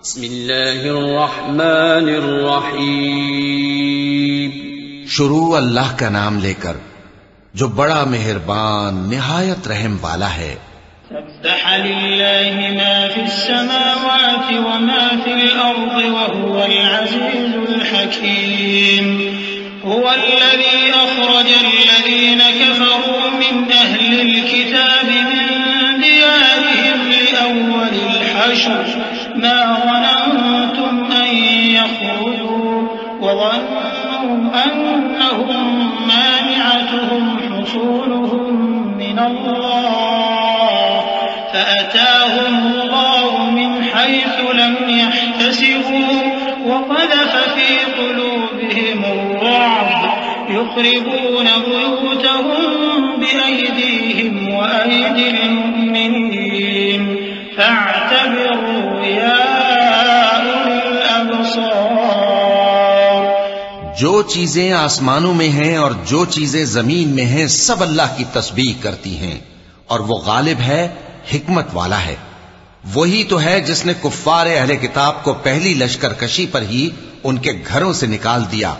بسم اللہ الرحمن الرحیم. شروع اللہ کا نام لے کر جو بڑا مہربان نہایت رحم والا ہے. سبح للہ ما فی السماوات وما فی الارض وهو العزیز الحکیم. هو الذي أخرج الذين كفروا من أهل الكتاب من ديارهم لأول الحشر ما ظننتم أن يخرجوا وظنوا أنهم مانعتهم حصولهم من الله فأتاهم الله من حيث لم يحتسبوا وقذف في قلوبهم الرعب يخربون بيوتهم بأيديهم وأيدي المؤمنين فاعتبروا يا أولي الأبصار. جو چیزیں آسمانوں میں ہیں اور جو چیزیں زمین میں ہیں سب اللہ کی تسبیح کرتی ہیں اور وہ غالب ہے، حکمت والا ہے. وہی تو ہے جس نے کفار اہل کتاب کو پہلی لشکر کشی پر ہی ان کے گھروں سے نکال دیا.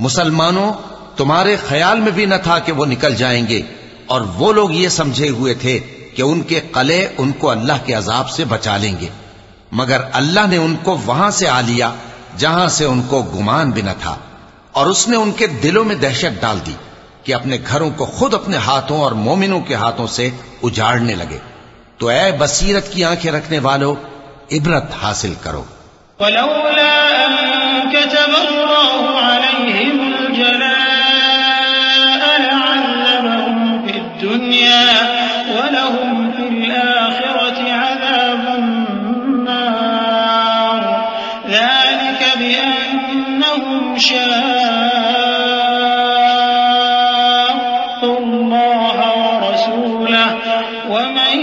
مسلمانوں، تمہارے خیال میں بھی نہ تھا کہ وہ نکل جائیں گے، اور وہ لوگ یہ سمجھے ہوئے تھے کہ ان کے قلعے ان کو اللہ کے عذاب سے بچا لیں گے، مگر اللہ نے ان کو وہاں سے آ لیا جہاں سے ان کو گمان بھی نہ تھا، اور اس نے ان کے دلوں میں دہشت ڈال دی کہ اپنے گھروں کو خود اپنے ہاتھوں اور مومنوں کے ہاتھوں سے اجاڑنے لگے. تو اے بصیرت کی آنکھیں رکھنے والو، عبرت حاصل کرو. ولولا أن كتب الله عليهم الجلاء لعذبهم في الدنيا ولهم في الآخرة عذاب النار ذلك بأنهم شاقوا الله ورسوله ومن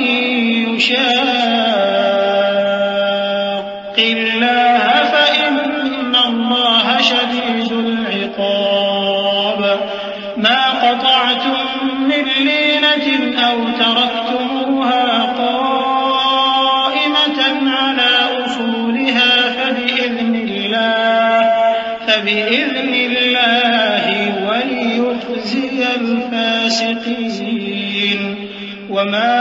يشاق الله فإن الله شديد العقاب. ما قطعتم من لينة أو تركتموها قائمة على أصولها فبإذن الله وليخزي الفاسقين. وما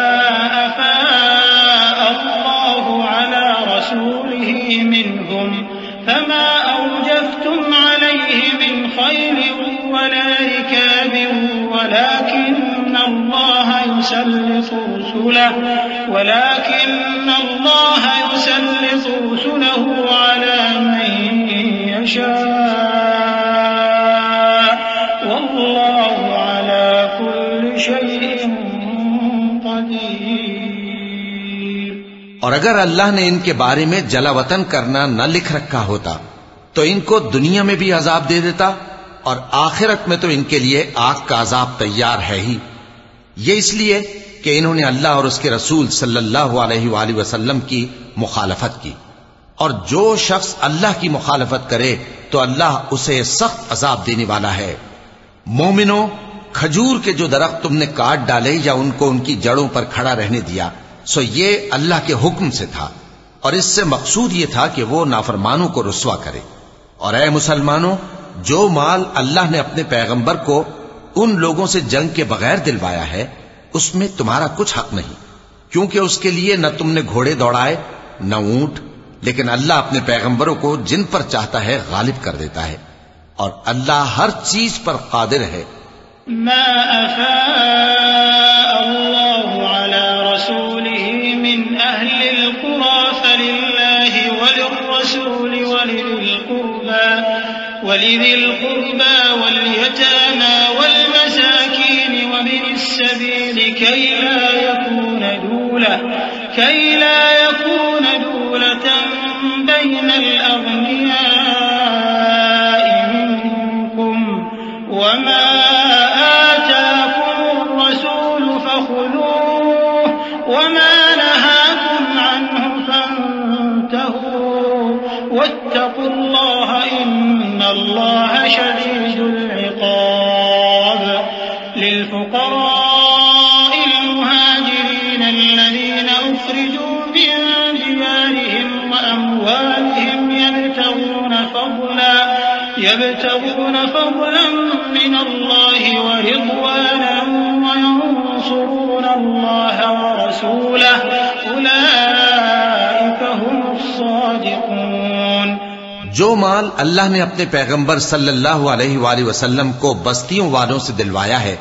أفاء الله على رسوله منهم فما أوجفتم عليه من خيل ولا ركاب ولكن الله يسلط رسله على من يشاء والله على كل شيء قدير. اور اگر اللہ نے ان کے بارے میں جلا وطن کرنا نہ لکھ رکھا ہوتا تو ان کو دنیا میں بھی عذاب دے دیتا، اور آخرت میں تو ان کے لیے آگ کا عذاب تیار ہے ہی. یہ اس لیے کہ انہوں نے اللہ اور اس کے رسول صلی اللہ علیہ وآلہ وسلم کی مخالفت کی، اور جو شخص اللہ کی مخالفت کرے تو اللہ اسے سخت عذاب دینے والا ہے. مومنوں، کھجور کے جو درخت تم نے کاٹ ڈالے یا ان کو ان کی جڑوں پر کھڑا رہنے دیا سو یہ اللہ کے حکم سے تھا، اور اس سے مقصود یہ تھا کہ وہ نافرمانوں کو رسوا کرے. اور اے مسلمانوں، جو مال اللہ نے اپنے پیغمبر کو ان لوگوں سے جنگ کے بغیر دلوایا ہے اس میں تمہارا کچھ حق نہیں، کیونکہ اس کے لیے نہ تم نے گھوڑے دوڑائے نہ اونٹ، لیکن اللہ اپنے پیغمبروں کو جن پر چاہتا ہے غالب کر دیتا ہے، اور اللہ ہر چیز پر قادر ہے. ما أفاء الله على رسوله من أهل القرى فلله وللرسول ولذي القربى واليتامى والمساكين وابن السبيل كي لا يكون دولة بين الأغنياء منكم وما آتاكم الرسول فخذوه وما نهاكم عنه فانتهوا واتقوا الله إن الله شديد العقاب. للفقراء المهاجرين الذين أخرجوا من ديارهم وأموالهم يبتغون فضلا من الله ورضوانا وينصرون الله ورسوله أولئك هم الصادقون۔ جو مال اللہ نے اپنے پیغمبر صلی اللہ علیہ وآلہ وسلم کو بستیوں والوں سے دلوایا ہے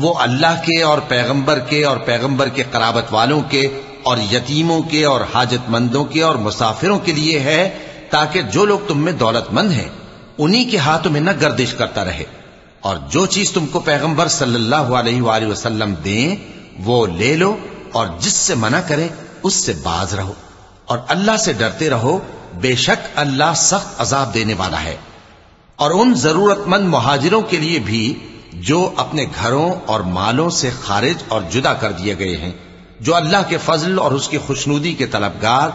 وہ اللہ کے اور پیغمبر کے قرابت والوں کے اور یتیموں کے اور حاجت مندوں کے اور مسافروں کے لیے ہے، تاکہ جو لوگ تم میں دولت مند ہیں انہی کے ہاتھوں میں نہ گردش کرتا رہے، اور جو چیز تم کو پیغمبر صلی اللہ علیہ وآلہ وسلم دیں وہ لے لو، اور جس سے منع کرے اس سے باز رہو، اور اللہ سے ڈرتے رہو، بے شک اللہ سخت عذاب دینے والا ہے۔ اور ان ضرورت مند مہاجروں کے لیے بھی جو اپنے گھروں اور مالوں سے خارج اور جدا کر دیے گئے ہیں، جو اللہ کے فضل اور اس کی خوشنودی کے طلبگار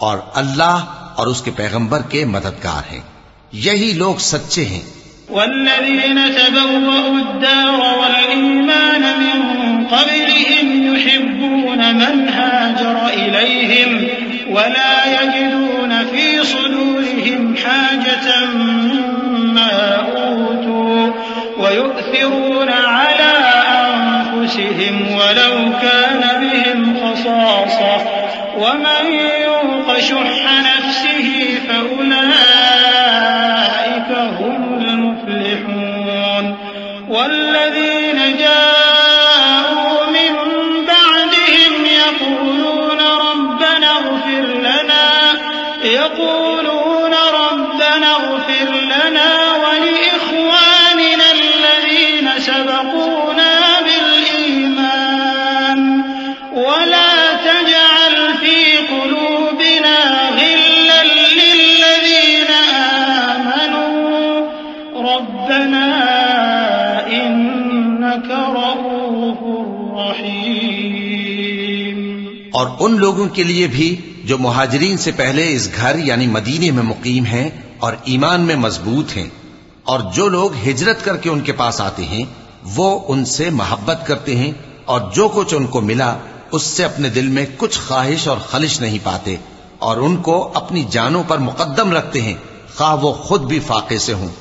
اور اللہ اور اس کے پیغمبر کے مددگار ہیں، یہی لوگ سچے ہیں۔ والذين تبوأوا الدار والإيمان من قبلهم يحبون من هاجر إليهم ولا يجدون في صدورهم حاجة مما أوتوا ويؤثرون على أنفسهم ولو كان بهم خصاصة ومن يوق شح نفسه فأولئك هم المفلحون۔ والذين جاءوا من بعدهم يقولون ربنا اغفر لنا ولإخواننا الذين سبقونا بالإيمان ولا تجعل في قلوبنا غلا للذين آمنوا ربنا إنك رؤوف رحيم۔ اور ان لوگوں کے لیے بھی جو مہاجرین سے پہلے اس گھر یعنی مدینے میں مقیم ہیں اور ایمان میں مضبوط ہیں، اور جو لوگ ہجرت کر کے ان کے پاس آتے ہیں وہ ان سے محبت کرتے ہیں، اور جو کچھ ان کو ملا اس سے اپنے دل میں کچھ خواہش اور خلش نہیں پاتے، اور ان کو اپنی جانوں پر مقدم رکھتے ہیں خواہ وہ خود بھی فاقے سے ہوں۔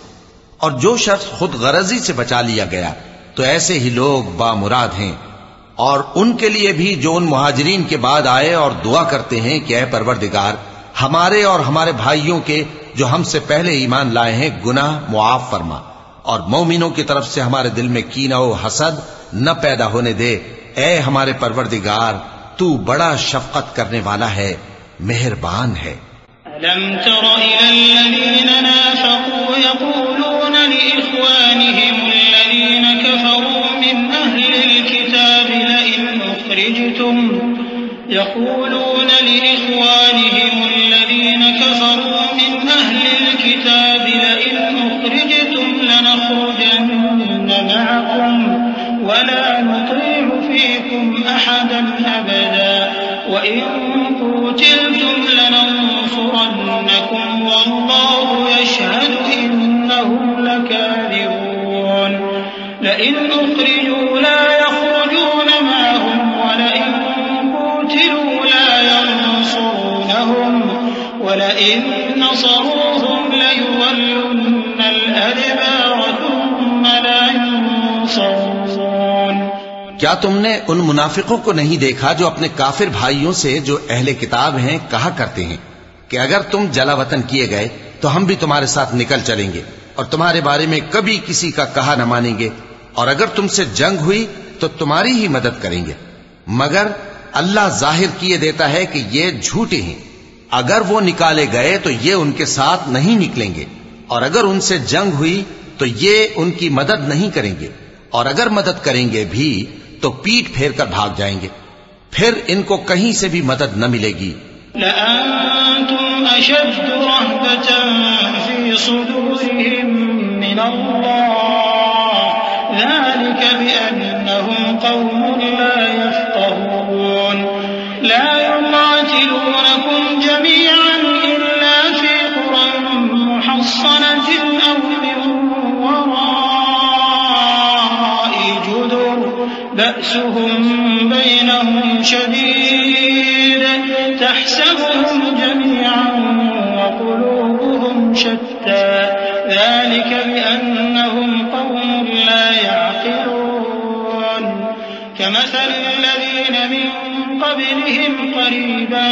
اور جو شخص خود غرضی سے بچا لیا گیا تو ایسے ہی لوگ بامراد ہیں۔ اور ان کے لیے بھی جو ان مہاجرین کے بعد آئے اور دعا کرتے ہیں کہ اے پروردگار ہمارے اور ہمارے بھائیوں کے جو ہم سے پہلے ایمان لائے ہیں گناہ معاف فرما، اور مومنوں کی طرف سے ہمارے دل میں کینہ و حسد نہ پیدا ہونے دے، اے ہمارے پروردگار تو بڑا شفقت کرنے والا ہے، مہربان ہے۔ ألم تر إلى الذين نافقوا يقولون لإخوانهم الذين كفروا من أهل الكتاب لئن أخرجتم لنخرجن معكم ولا نطيع فيكم أحدا أبدا وإن قتلتم لننصرنكم والله يشهد إنهم لكاذبون لئن أخرجوا لا يخرجون معهم ولئن قتلوا لا ينصرونهم ولئن نصروهم ليولن الأدبار ثم لا ينصرون۔ کیا تم نے ان منافقوں کو نہیں دیکھا جو اپنے کافر بھائیوں سے جو اہل کتاب ہیں کہا کرتے ہیں کہ اگر تم جلا وطن کیے گئے تو ہم بھی تمہارے ساتھ نکل چلیں گے اور تمہارے بارے میں کبھی کسی کا کہا نہ مانیں گے، اور اگر تم سے جنگ ہوئی تو تمہاری ہی مدد کریں گے، مگر اللہ ظاہر کیے دیتا ہے کہ یہ جھوٹے ہیں۔ اگر وہ نکالے گئے تو یہ ان کے ساتھ نہیں نکلیں گے، اور اگر ان سے جنگ ہوئی تو یہ ان کی مدد نہیں کریں گے، اور اگر مدد کریں گے بھی تو پیٹ پھیر کر بھاگ جائیں گے، پھر ان کو کہیں سے بھی مدد نہ ملے گی۔ لأنتم أشد رهبة في صدورهم من الله ذلك بأنهم قوم لا يفقهون لا يقاتلونكم جميعا إلا في قرى محصنة أو من وراء جدر بأسهم بينهم شديد تحسبهم جميعا وقلوبهم شتى ذلك بأنهم قوم لا يعقلون كمثل الذين من قبلهم قريبا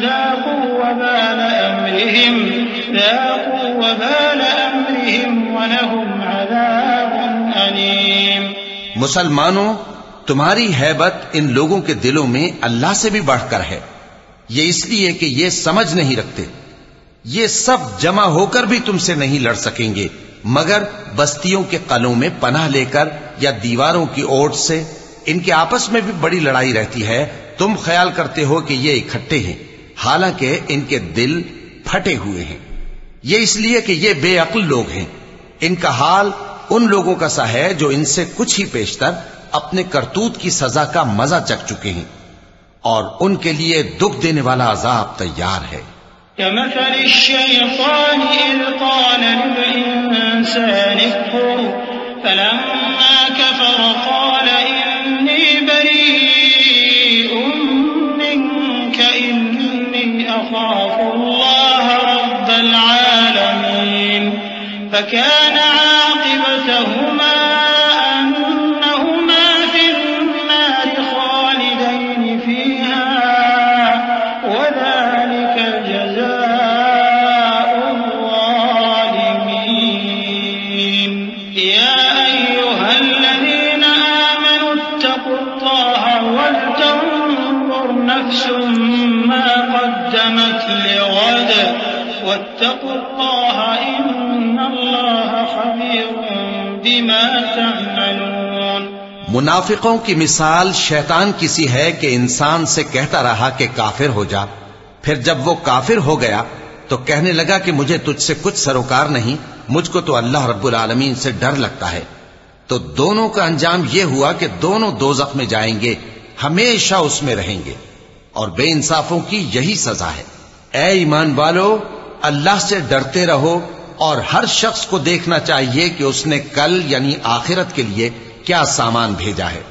ذاقوا وبال أمرهم ولهم عذاب أليم. مسلمانوں، تمہاری ہیبت ان لوگوں کے دلوں میں اللہ سے بھی بڑھ کر ہے. یہ اس لیے کہ یہ سمجھ نہیں رکھتے. یہ سب جمع ہو کر بھی تم سے نہیں لڑ سکیں گے مگر بستیوں کے قلعوں میں پناہ لے کر یا دیواروں کی اوٹ سے. ان کے آپس میں بھی بڑی لڑائی رہتی ہے. تم خیال کرتے ہو کہ یہ اکٹھے ہیں، حالانکہ ان کے دل پھٹے ہوئے ہیں. یہ اس لیے کہ یہ بے عقل لوگ ہیں. ان کا حال ان لوگوں کا سا ہے جو ان سے کچھ ہی پیشتر اپنے کرتوت کی سزا کا مزہ چکھ چکے ہیں، اور ان کے لیے دکھ دینے والا عذاب تیار ہے. كمثل الشيطان إذ قال للإنسان اكفر فلما كفر قال إني بريء منك إني أخاف الله رب العالمين. فكان عاقبتهما أنهما في النار خالدين فيها وذلك جزاء الظالمين. يا أيها الذين آمنوا اتقوا الله ولتنظر نفس ما قدمت لغد واتقوا الله إن الله خبير بما تعملون. منافقوں کی مثال شیطان کی سی ہے کہ انسان سے کہتا رہا کہ کافر ہو جا، پھر جب وہ کافر ہو گیا تو کہنے لگا کہ مجھے تجھ سے کچھ سروکار نہیں، مجھ کو تو اللہ رب العالمین سے ڈر لگتا ہے. تو دونوں کا انجام یہ ہوا کہ دونوں دوزخ میں جائیں گے، ہمیشہ اس میں رہیں گے، اور بے انصافوں کی یہی سزا ہے. اے ایمان والو، اللہ سے ڈرتے رہو، اور ہر شخص کو دیکھنا چاہیے کہ اس نے کل یعنی آخرت کے لیے کیا سامان بھیجا ہے.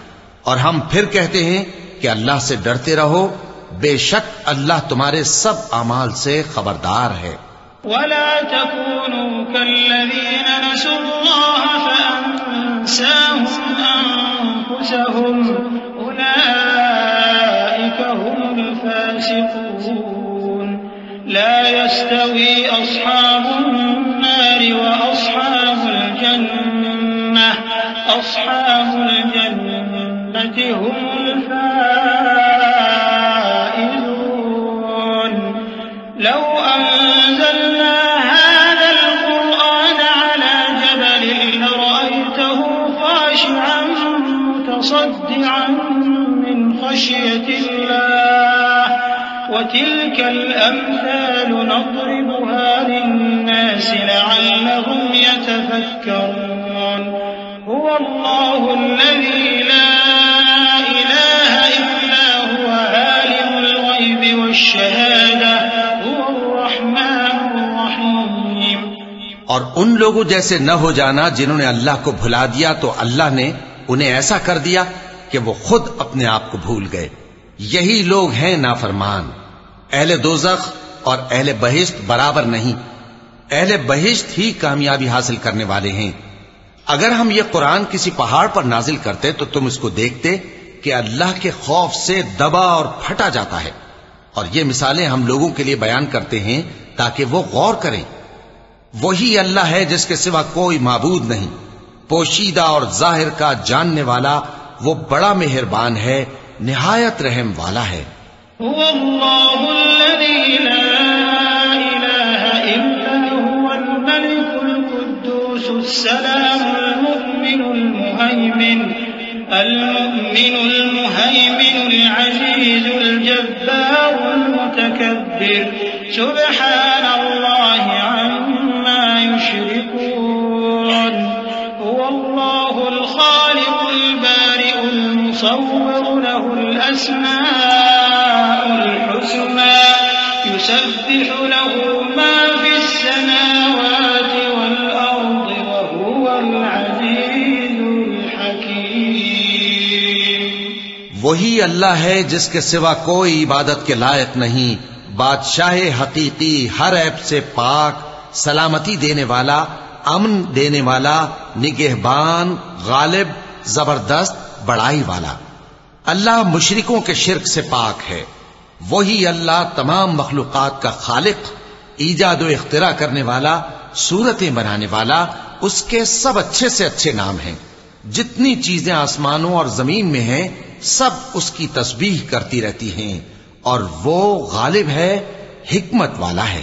اور ہم پھر کہتے ہیں کہ اللہ سے ڈرتے رہو، بے شک اللہ تمہارے سب اعمال سے خبردار ہے. ولا تكونوا كالذين نسوا الله فأنساهم أنفسهم أولئك هم الفاسقون. لا يستوي أصحاب النار وأصحاب الجنة هم الفائزون. لو أنزلنا هذا القرآن على جبل لرأيته خاشعا متصدعا من خشية الله. وتلك الأمثال نضربها للناس لعلهم يتفكرون. هو الله الذي لا إله إلا هو عالم الغيب والشهادة هو الرحمن الرحيم. اور ان لوگوں جیسے نہ ہو جانا جنہوں نے اللہ کو بھلا دیا تو اللہ نے انہیں ایسا کر دیا کہ وہ خود اپنے آپ کو بھول گئے. یہی لوگ ہیں نافرمان. اہل دوزخ اور اہل بہشت برابر نہیں. اہل بہشت ہی کامیابی حاصل کرنے والے ہیں. اگر ہم یہ قرآن کسی پہاڑ پر نازل کرتے تو تم اس کو دیکھتے کہ اللہ کے خوف سے دبا اور پھٹا جاتا ہے. اور یہ مثالیں ہم لوگوں کے لیے بیان کرتے ہیں تاکہ وہ غور کریں. وہی اللہ ہے جس کے سوا کوئی معبود نہیں. پوشیدہ اور ظاہر کا جاننے والا وہ بڑا مہربان ہے، نہایت رحم والا ہے. هو الله الذي لا إله إلا هو الملك القدوس السلام المؤمن المهيمن العزيز الجبار المتكبر. سبحان الله عما يشركون. هو الله الخالق البارئ المصور له الأسماء الحسنى يسبح له ما في السماوات والأرض وهو العزيز الحكيم. وہی اللہ ہے جس کے سوا کوئی عبادت کے لائق نہیں، بادشاہ حقیقی، ہر عیب سے پاک، سلامتی دینے والا، امن دینے والا، نگہبان، غالب، زبردست، بڑائی والا۔ اللہ مشرکوں کے شرک سے پاک ہے۔ وہی اللہ تمام مخلوقات کا خالق، ایجاد و اختراع کرنے والا، صورتیں بنانے والا۔ اس کے سب اچھے سے اچھے نام ہیں۔ جتنی چیزیں آسمانوں اور زمین میں ہیں سب اس کی تسبیح کرتی رہتی ہیں، اور وہ غالب ہے، حکمت والا ہے۔